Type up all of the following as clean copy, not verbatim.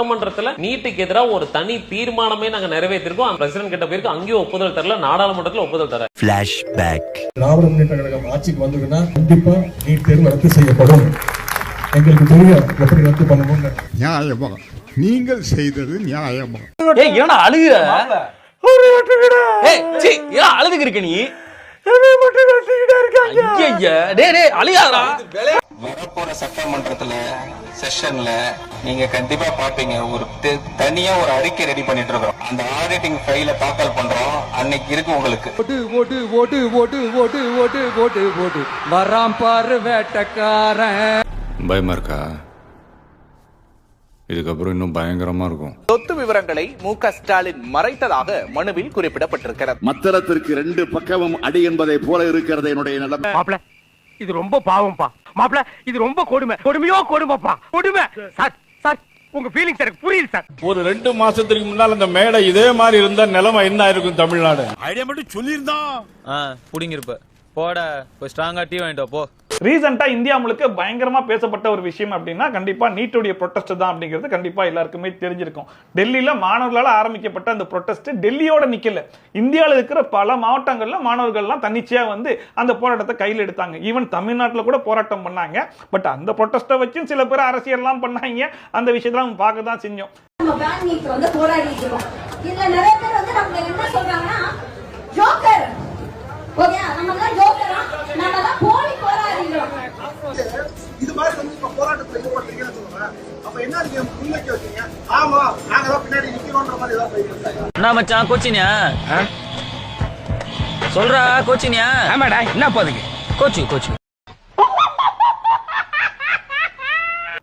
சட்டமன்றத்துல நீட்டுக்கு எதிராக ஒரு தனி தீர்மானமே நாங்க நிறைவேற்றிருக்கோம். பிரசிடென்ட் கிட்ட போயிருக்கு, அங்கேயும் ஒப்புதல் தரல, நாடாளுமன்றத்துல ஒப்புதல் தர. ஃபிளாஷ்பேக். திராவிட முன்னேற்ற கழகம் ஆட்சிக்கு வந்ததுன்னா கண்டிப்பா நீட் தேர்வு ரத்து செய்யப்படும். எங்களுக்கு தெரியும் எப்படி ரத்து பண்ணணும். நியாயமா நீங்கள் செய்தது நியாயமா? ஏன்னா அழுகுற அழுதுக்கு இருக்க நீ வரப்போற சட்டமன்றத்துல செஷன்ல நீங்க கண்டிப்பா பாப்பீங்க. ஒரு தனியா ஒரு அறிக்கை ரெடி பண்ணிட்டு இருக்கோம். அந்த ஆடிட்டிங் ஃபைல தாக்கல் பண்றோம். அன்னைக்கு இருக்கு உங்களுக்கு. ஓட்டு ஓட்டு ஓட்டு ஓட்டு ஓட்டு ஓட்டு ஓட்டு ஓட்டு வராம் பாரு வேட்டக்காரன். பயமா இருக்கா? இதுக்கப்புறம் இன்னும் பயங்கரமா இருக்கும். சொத்து விவரங்களை மு.க. ஸ்டாலின் மறைத்ததாக மனுவில் குறிப்பிடப்பட்டிருக்கிறது. மத்தளத்திற்கு 2 பக்கமும் அடி என்பதை போல இருக்கிறது என்னுடைய நிலைமை. மாப்ள, இது ரொம்ப பாவம்பா. மாப்ள, இது ரொம்ப கொடுமை. கொடுமையோ கொடுமைப்பா, கொடுமை. சார் சார், உங்க ஃபீலிங்ஸ் எனக்கு புரியுது சார். ஒரு 2 மாசத்துக்கு முன்னால அந்த மேடை இதே மாதிரி இருந்தா நிலைமை என்ன ஆயிருக்கும் தமிழ்நாடு? ஐடியா மட்டும் சொல்லியிருந்தான் புடிங்கிருப்ப. போட போய் ஸ்ட்ராங்கா டீ வாங்கிட்டு போ. ரீசெண்டா இந்தியா முழுக்க பயங்கரமா பேசப்பட்ட ஒரு விஷயம் அப்படின்னா கண்டிப்பா நீட்டுடைய ப்ரொடெஸ்ட் தான் அப்படிங்கிறது கண்டிப்பா எல்லாருக்குமே தெரிஞ்சிருக்கும். டெல்லியில மாணவர்களால் ஆரம்பிக்கப்பட்ட அந்த ப்ரொடெஸ்ட் டெல்லியோட நிக்கல, இந்தியாவில் இருக்கிற பல மாவட்டங்கள்ல மாணவர்கள்லாம் தன்னிச்சையா வந்து அந்த போராட்டத்தை கையில் எடுத்தாங்க. ஈவன் தமிழ்நாட்டில் கூட போராட்டம் பண்ணாங்க. பட் அந்த ப்ரொடெஸ்ட்டை வச்சும் சில பேர் அரசியல்லாம் பண்ணாங்க. அந்த விஷயத்துல நம்ம பார்க்க தான் செஞ்சோம். இது மாதிரி வந்து இப்ப போராட்டத்துல ஈடுபட்டீங்கன்னு சொல்லுங்க. அப்ப என்ன நீங்க முன்வைக்க வச்சீங்க? ஆமா நாங்க தான் பின்னாடி நிக்கிறோம்ன்ற மாதிரி ஏதாவது என்ன மச்சான் கோச்சினியா சொல்றா? கோச்சினியா? ஆமாடா. என்ன பாதுக்கு கோச்சு கோச்சு.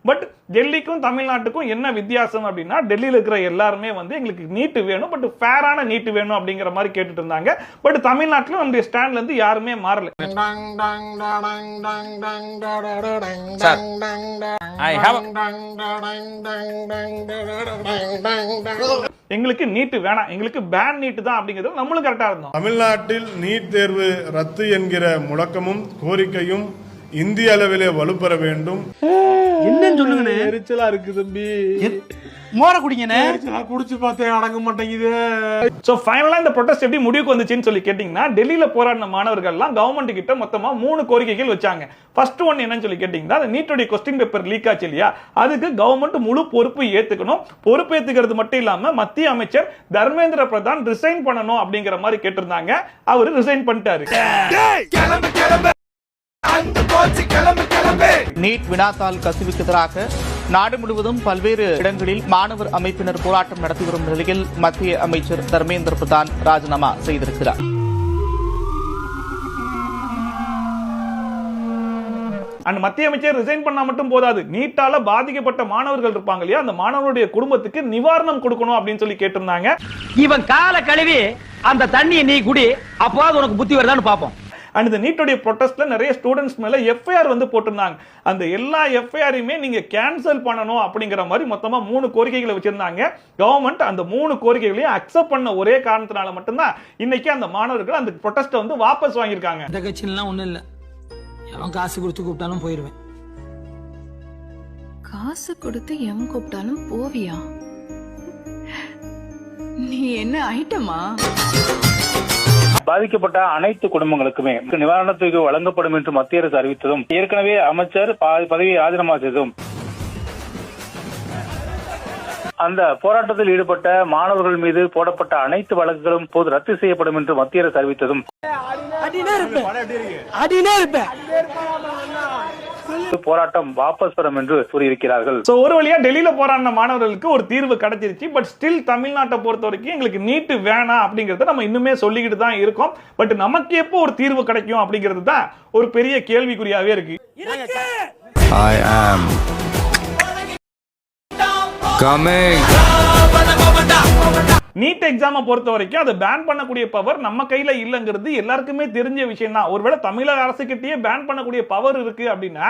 பட் டெல்லிக்கும் தமிழ்நாட்டுக்கும் என்ன வித்தியாசம் அப்படின்னா, டெல்லியில் இருக்கிற எல்லாருமே வந்து எங்களுக்கு நீட்டு வேணும், பட் ஃபேரான நீட்டு வேணும் அப்படிங்கிற மாதிரி கேட்டுட்டு இருந்தாங்க. பட் தமிழ்நாட்டில் நம்முடைய ஸ்டாண்ட்ல இருந்து யாருமே மாறல. எங்களுக்கு நீட்டு வேணாம், எங்களுக்கு பேன் நீட்டு தான் அப்படிங்கிறது நம்மளும் கரெக்டா இருந்தோம். தமிழ்நாட்டில் நீட் தேர்வு ரத்து என்கிற முழக்கமும் கோரிக்கையும் இந்திய அளவிலே வலுப்பெற வேண்டும். என்னன்னு சொல்லுங்கண்ணே. எரிச்சலா இருக்கு தம்பி. மோர குடிங்கண்ணே. குடிச்சு பார்த்தேன், அடங்க மாட்டேங்குது. சோ ஃபைனலா இந்த ப்ரொடெஸ்ட் எப்படி முடிவுக்கு வந்துச்சுன்னு சொல்லி கேட்டீங்கன்னா, டெல்லியில போராடின மாணவர்கள் எல்லாம் கவர்மெண்ட் கிட்ட மொத்தமா 3 கோரிக்கைகள் வச்சாங்க. ஃபர்ஸ்ட் ஒன் என்னன்னு சொல்லி கேட்டீங்கன்னா, நீட்டுடைய கொஸ்டின் பேப்பர் லீக் ஆச்சு இல்லையா, அதுக்கு கவர்மெண்ட் முழு பொறுப்பு ஏத்துக்கணும். பொறுப்பு ஏத்துக்கிறது மட்டும் இல்லாம மத்திய அமைச்சர் தர்மேந்திர பிரதான் ரிசைன் பண்ணணும் அப்படிங்கிற மாதிரி கேட்டிருந்தாங்க. அவரு ரிசைன் பண்ணிட்டாரு. நீட் வினாத்தாள் கசிவுக்கு எதிராக நாடு முழுவதும் பல்வேறு இடங்களில் மாணவர் அமைப்பினர் போராட்டம் நடத்தி வரும் நிலையில் மத்திய அமைச்சர் தர்மேந்திர பிரதான் ராஜினாமா செய்திருக்கிறார். அந்த மத்திய அமைச்சர் ரிசைன் பண்ணா மட்டும் போதாது, நீட்டால பாதிக்கப்பட்ட மாணவர்கள் இருப்பாங்க இல்லையா, அந்த மாணவருடைய குடும்பத்துக்கு நிவாரணம் கொடுக்கணும் அப்படின்னு சொல்லி கேட்டிருந்தாங்க. இவன் கால கழுவி அந்த தண்ணியை நீ குடி, அப்போது உனக்கு புத்தி வருதான்னு பாப்போம். அண்ட் இந்த நீட்டுடைய ப்ரொடெஸ்ட்ல நிறைய ஸ்டூடெண்ட்ஸ் மேல எஃப்ஐஆர் வந்து போட்டிருந்தாங்க. அந்த எல்லா எஃப்ஐஆரையுமே நீங்க கேன்சல் பண்ணணும் அப்படிங்கிற மாதிரி மொத்தமா 3 கோரிக்கைகளை வச்சிருந்தாங்க. கவர்மெண்ட் அந்த 3 கோரிக்கைகளையும் அக்செப்ட் பண்ண ஒரே காரணத்தினால மட்டும்தான் இன்னைக்கு அந்த மாணவர்கள் அந்த ப்ரொடெஸ்ட்டை வந்து வாபஸ் வாங்கியிருக்காங்க. இந்த கட்சியெல்லாம் ஒண்ணும் இல்ல, எவன் காசு கொடுத்து கூப்பிட்டாலும் போயிருவேன். காசு கொடுத்து எவன் கூப்பிட்டாலும் போவியா? நீ என்ன ஐட்டமா? பாதிக்கப்பட்ட அனைத்து குடும்பங்களுக்குமே நிவாரணத்துக்கு வழங்கப்படும் என்று மத்திய அரசு அறிவித்ததும், ஏற்கனவே அமைச்சர் பதவியை ராஜினாமா செய்ததும், அந்த போராட்டத்தில் ஈடுபட்ட மாணவர்கள் மீது போடப்பட்ட அனைத்து வழக்குகளும் போது ரத்து செய்யப்படும் என்று மத்திய அரசு அறிவித்ததும் போராட்டம் வாபஸ் பெறும் என்று கூறியிருக்கிறார்கள். ஒரு வழியா டெல்லியில போராடின மாணவர்களுக்கு ஒரு தீர்வு கிடைச்சிருச்சு. பட் ஸ்டில் தமிழ்நாட்டை பொறுத்த வரைக்கும் எங்களுக்கு நீட்டு வேணாம் அப்படிங்கறத நம்ம இன்னுமே சொல்லிக்கிட்டு தான் இருக்கோம். பட் நமக்கு எப்போ ஒரு தீர்வு கிடைக்கும் அப்படிங்கிறது தான் ஒரு பெரிய கேள்விக்குறியாவே இருக்கு. I am coming. நீட் எக்ஸாமை பொறுத்த வரைக்கும் அதை பேன் பண்ணக்கூடிய பவர் நம்ம கையில இல்லங்கிறது எல்லாருக்குமே தெரிஞ்ச விஷயம் தான். ஒருவேளை தமிழக அரசுகிட்டயே பேன் பண்ணக்கூடிய பவர் இருக்கு அப்படின்னா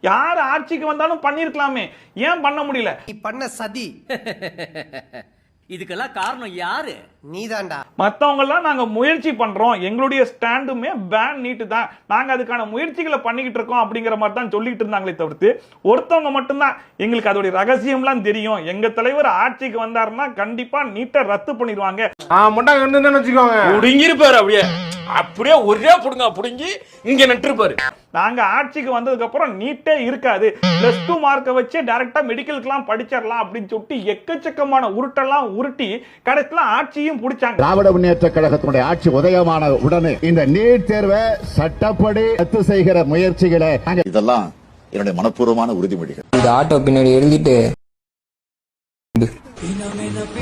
யார் ஆட்சிக்கு வந்தாலும் பண்ணிருக்கலாமே, ஏன் பண்ண முடியல? பண்ண சதி இதுக்கெல்லாம் காரணம் யாரு? நீதான்டா. மத்தவங்க எல்லாம் நாங்க முயற்சி பண்றோம், எங்களுடைய ஸ்டாண்டுமே பேன் நீட்டு தான், நாங்க அதுக்கான முயற்சிகளை பண்ணிக்கிட்டு இருக்கோம் அப்படிங்கிற மாதிரி தான் சொல்லிட்டு இருந்தாங்களே தவிர்த்து ஒருத்தவங்க மட்டும்தான் எங்களுக்கு அதோட ரகசியம்லாம் தெரியும், எங்க தலைவர் ஆட்சிக்கு வந்தாருன்னா கண்டிப்பா நீட்டை ரத்து பண்ணிடுவாங்க புடுங்கிருப்பாரு. அப்படியே அப்படியே ஒரே புடுங்க புடுங்கி இங்க நட்டுருப்பாரு. நாங்க ஆட்சிக்கு வந்ததுக்கு அப்புறம் நீட்டே இருக்காது, +2 மார்க்கை வச்சு டைரக்டா மெடிக்கலுக்குலாம் படிச்சிடலாம் அப்படின்னு சொல்லிட்டு எக்கச்சக்கமான உருட்டெல்லாம் உருட்டி கடைசியில ஆட்சியும் பிடிச்சாங்க. திராவிட முன்னேற்ற கழகத்தினுடைய ஆட்சி உதயமான உடனே இந்த நீட் தேர்வை சட்டப்படி ரத்து செய்கிற முயற்சிகளை இதெல்லாம் என்னுடைய மனப்பூர்வமான உறுதிமொழிகள். இந்த ஆட்டோ பின்னாடி எழுதிட்டு